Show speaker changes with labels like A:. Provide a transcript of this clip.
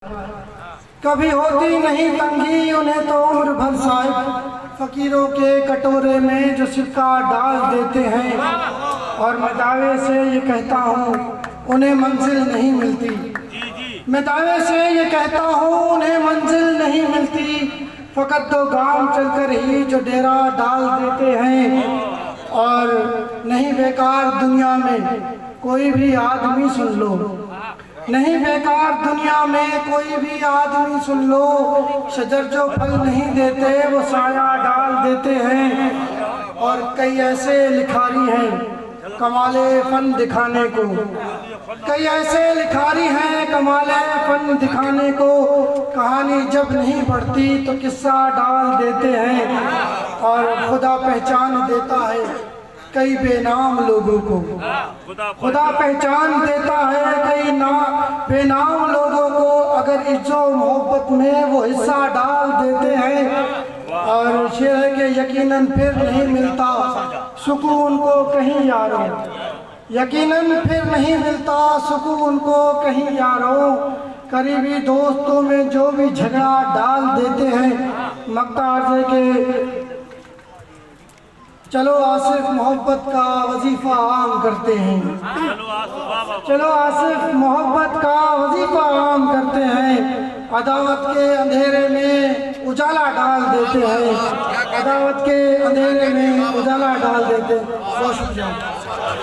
A: कभी होती नहीं तंगी उन्हें तो उम्र भर साहिब, फकीरों के कटोरे में जो सिक्का डाल देते हैं। और मैं दावे से ये कहता हूँ उन्हें मंजिल नहीं मिलती, मैं दावे से ये कहता हूँ उन्हें मंजिल नहीं मिलती। फ़कत दो गांव चलकर ही जो डेरा डाल देते हैं। और नहीं बेकार दुनिया में कोई भी आदमी सुन लो, नहीं बेकार दुनिया में कोई भी आदमी सुन लो, शजर जो फल नहीं देते वो साया डाल देते हैं। और कई ऐसे लिखारी हैं कमाले फन दिखाने को, कई ऐसे लिखारी हैं कमाले फन दिखाने को, कहानी जब नहीं बढ़ती तो किस्सा डाल देते हैं। और खुदा पहचान देता है कई बेनाम लोगों को, खुदा पहचान देता है कई बेनाम लोगों को, अगर इज्जो मोहब्बत में वो हिस्सा डाल देते हैं। और शेर है कि यकीनन फिर नहीं मिलता सुकून को कहीं यारों, यकीनन फिर नहीं मिलता सुकून को कहीं यारों। करीबी दोस्तों में जो भी झगड़ा डाल देते हैं, मक्तार से के चलो आसिफ मोहब्बत का वजीफा आम करते हैं, चलो आसिफ मोहब्बत का वजीफा आम करते हैं। अदावत के अंधेरे में उजाला डाल देते हैं, अदावत के अंधेरे में उजाला डाल देते हैं। बहुत शुक्रिया।